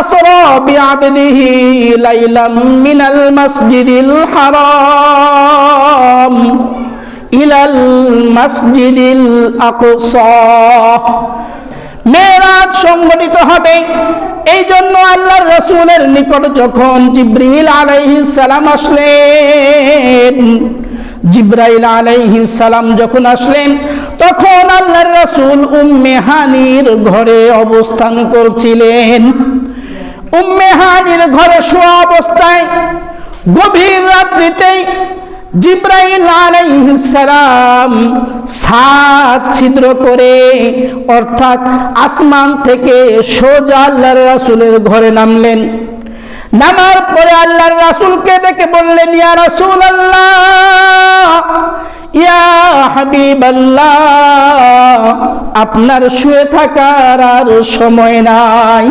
আসরা বিআবদিহি লাইলাম মিনাল মাসজিদিল হারাম ইলাল মাসজিদিল আকসা। মেরাজ সংঘটিত হবে। এই জন্য আল্লাহর রাসূলের নিকট যখন জিবরিল আলাইহিস সালাম আসলেন, জিবরাইল আলাইহিস সালাম যখন আসলেন, তখন আল্লাহর রাসূল উম্মে হানির ঘরে অবস্থান করছিলেন। উম্মে হানির ঘরে শোয়া অবস্থায় গভীর রাত্রিতে জিবরাইল আলাইহিস সালাম ছাদ ছিদ্র করে, অর্থাৎ আসমান থেকে সোজা আল্লাহর রাসূলের ঘরে নামলেন। নামার পরে আল্লাহর রাসূলকে ডেকে বললেন, ইয়া রাসূলুল্লাহ, ইয়া হাবিবাল্লাহ, আপনার শুয়ে থাকার আর সময় নাই।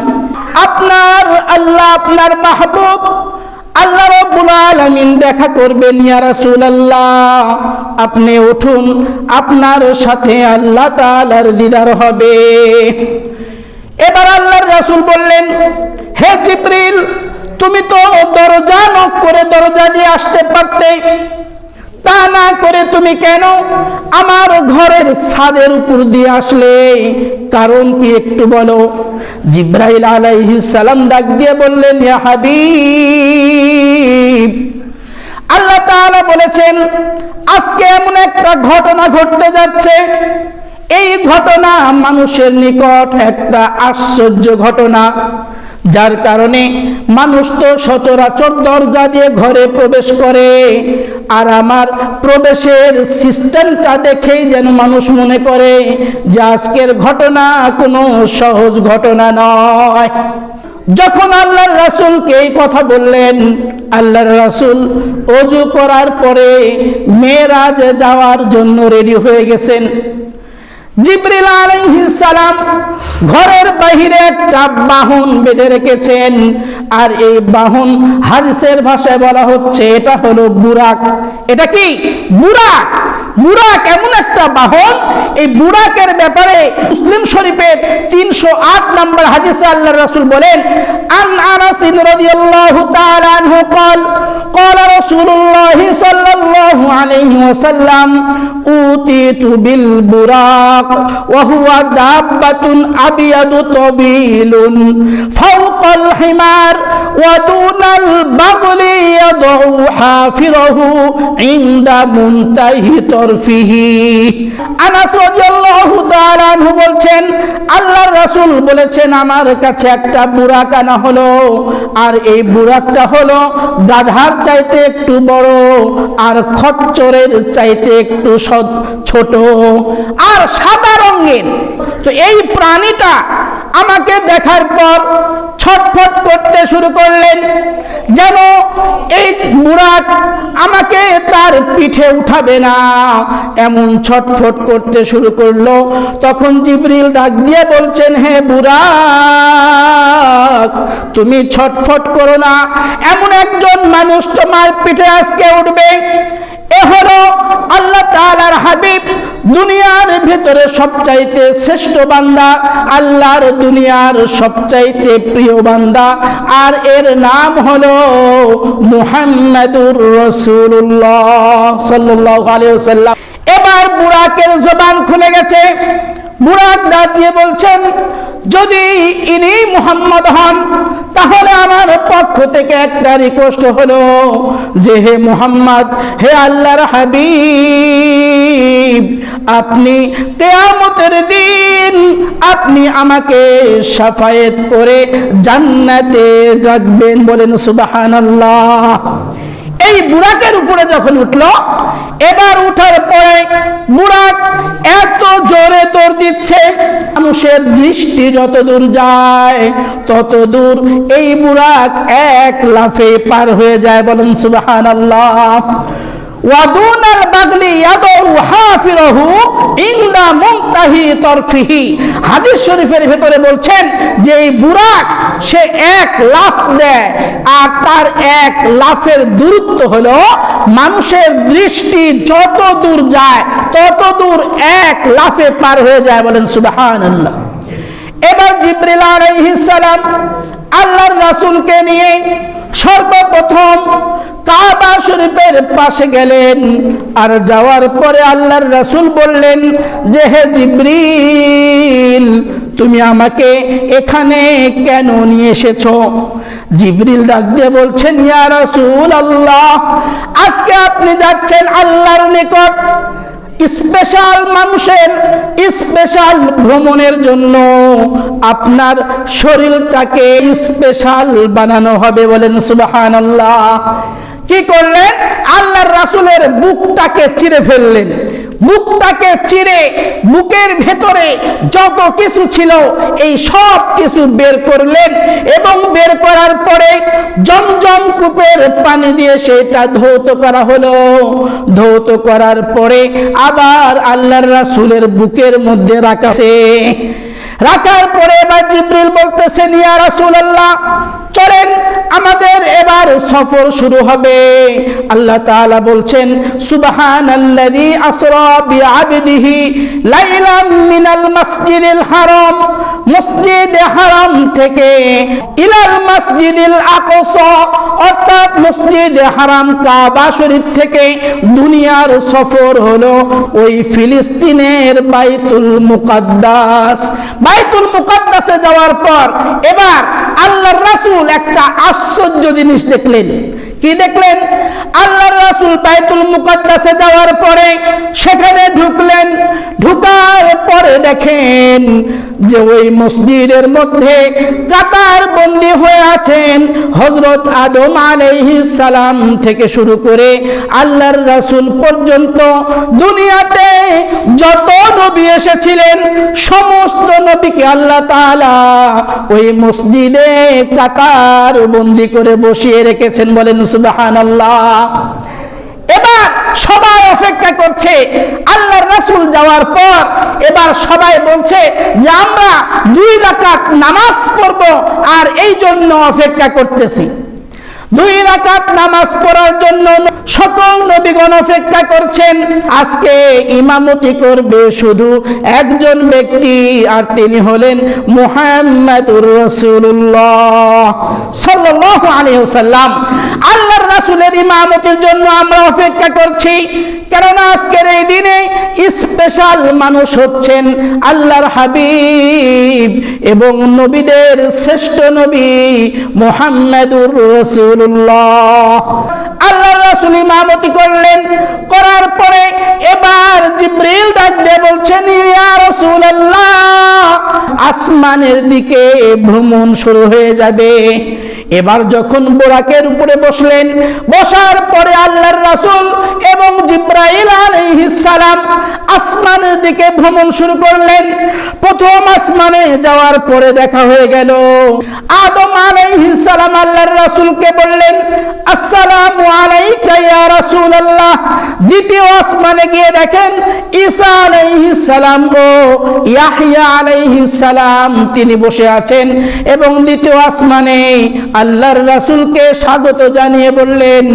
আপনার আল্লাহ, আপনার মাহবুব আল্লাহ রাব্বুল আলামিন দেখা করবেন। ইয়া রাসূলুল্লাহ, আপনি উঠুন, আপনার সাথে আল্লাহ তাআলার দিদার হবে। এবার আল্লাহর রাসূল বললেন, হে জিবরিল, তুমি তো দরজা নক করে দরজা দিয়ে আসতে পারতে, তা না করে তুমি কেন আমার ঘরের ছাদের উপর দিয়ে আসলে? কারণ কি একটু বলো। জিবরাইল আলাইহিস সালাম ডাক দিয়ে বললেন, ইয়া হাবিব, আল্লাহ তাআলা বলেছেন আজকে এমন একটা ঘটনা ঘটতে যাচ্ছে, এই ঘটনা মানুষের নিকট একটা আশ্চর্য ঘটনা, যার কারণে মানুষ তো সচরাচর দরজা দিয়ে ঘরে প্রবেশ করে, আর আমার প্রবেশের সিস্টেমটা দেখেই যেন মানুষ মনে করে যে আজকের ঘটনা কোনো সহজ ঘটনা নয়। যখন আল্লাহর রাসূলকে এই কথা বললেন, আল্লাহর রাসূল ওযু করার পরে মেরাজে যাওয়ার জন্য রেডি হয়ে গেছেন। জিবরিল আলাইহিস সালাম ঘরের বাহিরে একটা বাহন বেঁধে রেখেছেন, আর এই বাহন হাদিসের ভাষায় বলা হচ্ছে এটা হলো বুরাক। এটা কি? বুরাক। বুরাক এমন একটা বাহন, এই বুরাকের ব্যাপারে মুসলিম শরীফের 308 নম্বর হাদিসে আল্লাহর রাসূল বলেন, আন আনাস রাদিয়াল্লাহু তাআলা আনহু قال قال رسول الله صلى الله عليه وسلم أوتيت بالبراق وهو دابة أبيض طويل فوق الحمار ودون البغل يضع حافره عند منتهي طرفه। আনাস রাদিয়াল্লাহু তাআলা আনহু বলছেন, আল্লাহর রাসূল বলেছেন আমার কাছে একটা বুরাক আনা হলো, আর এই বুরাকটা হলো গাধার চাইতে একটু বড় আর খচ্চরের চাইতে একটু ছোট আর সাদা রঙের। তো এই প্রাণীটা আমাকে দেখার পর ছটফট করতে শুরু করলেন, যেন এই বুরাক আমাকে তার পিঠে উঠাবে না, এমন ছটফট করতে শুরু করলো। তখন জিবরিল ডাক দিয়ে বলছেন, হে বুরাক, তুমি ছটফট করো না, এমন একজন মানুষ তোমার পিঠে আজকে উঠবে। এ হলো আল্লাহ তাআলার হাবিব, দুনিয়ার ভিতরে সবচাইতে শ্রেষ্ঠ বান্দা, আল্লাহর দুনিয়ার সবচাইতে প্রিয় বান্দা, আর এর নাম হলো মুহাম্মাদুর রাসূলুল্লাহ সাল্লাল্লাহু আলাইহি ওয়াসাল্লাম। এবার বুরাকের জবান খুলে গেছে। বুরাক ডাক দিয়ে বলছেন, যদি ইনি মুহাম্মদ হন তাহলে আমার পক্ষ থেকে একটা রিকোয়েস্ট হলো যে হে মুহাম্মদ, হে আল্লাহর হাবিব, আপনি কিয়ামতের দিন আপনি আমাকে শাফায়েত করে জান্নাতে রাখবেন। বলেন সুবহানাল্লাহ। এই বুরাকের উপরে যখন উঠলো, এবার উঠার পরে বুরাক এত জোরে দৌড় দিচ্ছে, মানুষের দৃষ্টি যত দূর যায় তত দূর এই বুরাক এক লাফে পার হয়ে যায়। বলেন সুবহানাল্লাহ। ওয়াদুনাল বাগলি ইয়াদউ হাফিরাহু ইনদা মুনতাহি তরফিহি। হাদিস শরীফের ভিতরে বলছেন যে এই বুরাক সে এক লাফ দেয়, আর তার এক লাফের দূরত্ব হলো মানুষের দৃষ্টি যত দূর যায় তত দূর এক লাফে পার হয়ে যায়। বলেন সুবহানাল্লাহ। এবার জিবরিল আলাইহিস সালাম আল্লাহর রাসূলকে নিয়ে সর্বপ্রথম কাবা শরীফের পাশে গেলেন। আর যাওয়ার পরে আল্লাহর রাসূল বললেন যে হে জিবরিল, তুমি আমাকে এখানে কেন নিয়ে এসেছো? জিবরিল ডাক দিয়ে বলছেন, ইয়া রাসূলুল্লাহ, আজকে আপনি যাচ্ছেন আল্লাহর নিকট স্পেশাল মানুষের স্পেশাল ভ্রমণের জন্য। আপনার শরীরটাকে স্পেশাল বানানো হবে। বলেন সুবহানাল্লাহ। কি করলেন? আল্লাহর রাসূলের বুকটাকে চিরে ফেললেন। বুকটাকে চিরে বুকের ভেতরে যত কিছু ছিল এই সব কিছু বের করলেন এবং বের করার পরে জমজম কূপের পানি দিয়ে সেটা ধৌত করা হলো। ধৌত করার পরে আবার আল্লাহর রাসূলের বুকের মধ্যে রাখার পরে এবার জিবরিল বলতেছেন, ইয়া রাসূলুল্লাহ, চলেন আমাদের এবার সফর শুরু হবে। আল্লাহ তাআলা বলছেন, সুবহানাল্লাযী আসরা বিআবদিহি লাইলাম মিনাল মাসজিদিল হারাম, মসজিদে হারাম থেকে ইলাল মাসজিদিল আকসা, অর্থাৎ মসজিদে হারাম কাবা শরীফ থেকে দুনিয়ার সফর হলো ওই ফিলিস্তিনের বাইতুল মুকাদ্দাস। বাইতুল মুকাদ্দাসে যাওয়ার পর এবার আল্লাহর রাসূল একটা আশ্চর্য জিনিস দেখলেন। কি দেখলেন? আল্লাহর রাসূল বাইতুল মুকাদ্দাসে যাওয়ার পরে সেখানে ঢুকলেন। ঢুকার পরে দেখেন যে ওই মসজিদের মধ্যে কাতার বন্দী হয়ে আছেন হযরত আদম আলাইহিস সালাম থেকে শুরু করে আল্লাহর রাসূল পর্যন্ত দুনিয়াতে যত নবী এসেছিলেন সমস্ত নবীকে আল্লাহ তাআলা ওই মসজিদে কাতার বন্দী করে বসিয়ে রেখেছেন। বলেন সুবহানাল্লাহ। এবার সবাই অপেক্ষা করছে আল্লাহর রাসূল যাওয়ার পর। এবার সবাই বলছে যে আমরা 2 রাকাত নামাজ পড়ব, আর এই জন্য অপেক্ষা করতেছি। 2 রাকাত নামাজ পড়ার জন্য সকল নবীগণ অপেক্ষা করছেন। আজকে ইমামতি করবে শুধু একজন ব্যক্তি, আর তিনি হলেন মুহাম্মাদুর রাসূলুল্লাহ সাল্লাল্লাহু আলাইহি ওয়াসাল্লাম। আল্লাহর রাসূলের ইমামতির জন্য আমরা অপেক্ষা করছি, কারণ আজকের এই দিনে স্পেশাল মানুষ হচ্ছেন আল্লাহর হাবিব এবং নবীদের শ্রেষ্ঠ নবী মুহাম্মাদুর রাসূলুল্লাহ। আল্লাহর রাসূল ইমামতি করলেন। করার পরে এবার জিবরিল ডাক দিয়ে বলছেন, ইয়া রাসূলুল্লাহ, আসমানের দিকে ভ্রমণ শুরু হয়ে যাবে। এবার যখন বোরাকের উপরে বসলেন, বসার পরে আল্লাহর রাসূল এবং জিবরাইল আলাইহিস সালাম আসমানের দিকে ভ্রমণ শুরু করলেন। প্রথম আসমানে যাওয়ার পরে দেখা হয়ে গেল আদম আলাইহিস সালাম আল্লাহর রাসূলকে বললেন, আসসালামু আলাইকা ইয়া রাসূলুল্লাহ। দ্বিতীয় আসমানে গিয়ে দেখেন ঈসা আলাইহিস সালাম ও ইয়াহইয়া আলাইহিস সালাম তিনি বসে আছেন এবং দ্বিতীয় আসমানে আল্লাহর রাসূলকে স্বাগত জানিয়ে বললেন,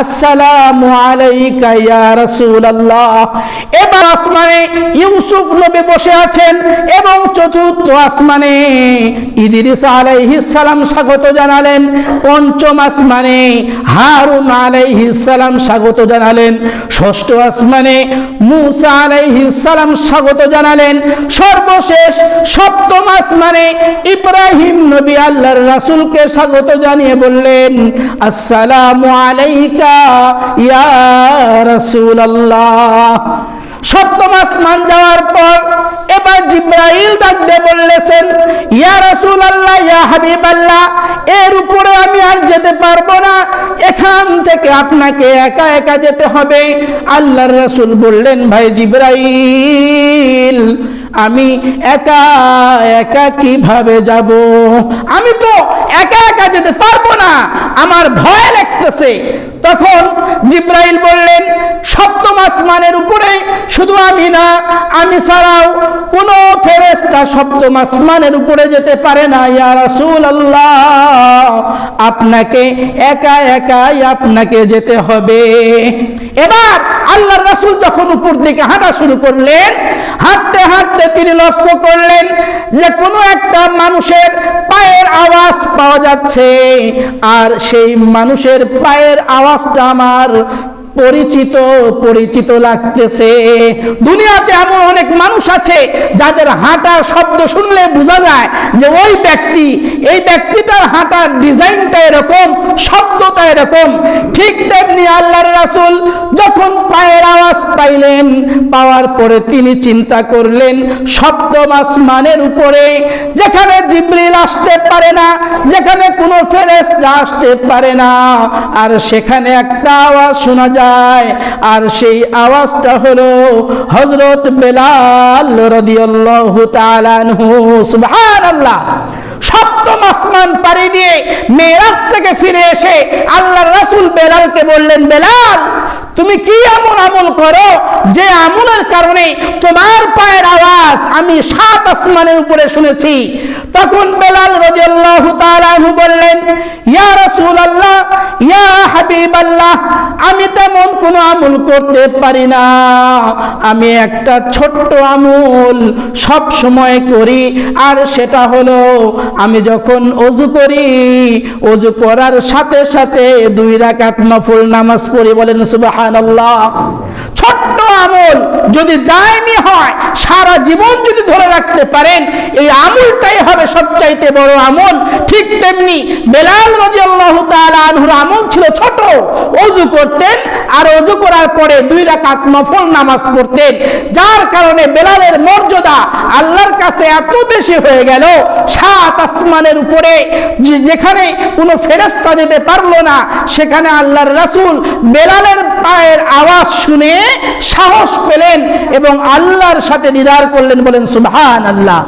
আসসালামু আলাইকা ইয়া রাসূলুল্লাহ। এবার আসমানে ইউসুফ নবী বসে আছেন এবং চতুর্থ আসমানে ইদ্রিস আলাইহিস সালাম স্বাগত জানালেন। পঞ্চম আসমানে হারুন আলাইহিস সালাম স্বাগত জানালেন। ষষ্ঠ আসমানে মূসা আলাইহিস সালাম স্বাগত জানালেন। সর্বশেষ সপ্তম আসমানে ইব্রাহিম নবী আল্লাহর রাসূলকে স্বাগত জানিয়ে বললেন, আসসালামু আলাইকা ইয়া রাসূলুল্লাহ। সপ্তম আসমান যাওয়ার পর এবার জিবরাইল ডাক দিয়ে বললেন, ইয়া রাসূলুল্লাহ, ইয়া হাবিবাল্লাহ, এর উপরে আমি আর যেতে পারবো না, এখান থেকে আপনাকে একা একা যেতে হবে। আল্লাহর রাসূল বললেন, ভাই জিবরাইল, আমি একা একা কিভাবে যাব? আমি তো একা একা যেতে পারবো না, আমার ভয় লাগতেছে। তখন জিবরাইল বললেন, সপ্তম আসমানের উপরে শুধু আমি না, আমি ছাড়াও কোনো ফেরেশতা সপ্তম আসমানের উপরে যেতে পারে না। ইয়া রাসূলুল্লাহ, আপনাকে একা একাই আপনাকে যেতে হবে। এবার আল্লাহর রাসূল যখন উপর দিকে হাঁটা শুরু করলেন, হাঁটতে হাঁটতে তিনি লক্ষ্য করলেন যে কোনো একটা মানুষের পায়ের আওয়াজ পাওয়া যাচ্ছে, আর সেই মানুষের পায়ের আওয়াজটা আমার পরিচিত পরিচিত লাগতেছে। দুনিয়াতে এমন অনেক মানুষ আছে যাদের হাঁটার শব্দ শুনলে বোঝা যায় যে ওই ব্যক্তি, এই ব্যক্তিটার হাঁটার ডিজাইনটা এরকম, শব্দটা এরকম। ঠিক তেমনি আল্লাহর রাসূল যখন পায়ের আওয়াজ পাইলেন, পাওয়ার পরে তিনি চিন্তা করলেন সপ্তম আসমানের উপরে, যেখানে জিবরিল আসতে পারে না, যেখানে কোনো ফেরেশতা আসতে পারে না, আর সেখানে একটা আওয়াজ শোনা যায়, আর সেই আওয়াজটা হলো হযরত বেলাল রাদিয়াল্লাহু তাআলা আনহু। সুবহানাল্লাহ। সপ্তম আসমান পাড়ি দিয়ে মেরাজ থেকে ফিরে এসে আল্লাহর রাসূল বেলালকে বললেন, বেলাল তুমি কি এমন আমল করো যে আমলের কারণে তোমার পায়ের আওয়াজ আমি 7 আসমানের উপরে শুনেছি? তখন বেলাল রাদিয়াল্লাহু তাআলা আনহু বললেন, ইয়া রাসূলুল্লাহ, ইয়া হাবিবাল্লাহ, আমি তেমন কোনো আমল করতে পারি না, আমি একটা ছোট্ট আমল সব সময় করি, আর সেটা হলো আমি যখন ওযু করি, ওযু করার সাথে সাথে 2 রাকাত নফল নামাজ পড়ি। বলেন সুবহানাল্লাহ। ছোট্ট আমল যদি দায়মি হয়, সারা জীবন যদি ধরে রাখতে পারেন, এই আমলটাই হবে সবচাইতে বড় আমল। ঠিক তেমনি বেলাল রাদিয়াল্লাহু তাআলা আনহুর আমল ছিল ছোট, ওযু করতেন আর ওযু করার পরে 2 রাকাত নফল নামাজ পড়তেন, যার কারণে বেলালের মর্যাদা আল্লাহর কাছে এত বেশি হয়ে গেল, 7 আসমানের উপরে যেখানে কোনো ফেরেশতা যেতে পারলো না, সেখানে আল্লাহর রাসূল বেলালের পায়ের আওয়াজ শুনে সাহস পেলেন এবং আল্লাহর সাথে দিদার করলেন। বলেন সুবহানাল্লাহ।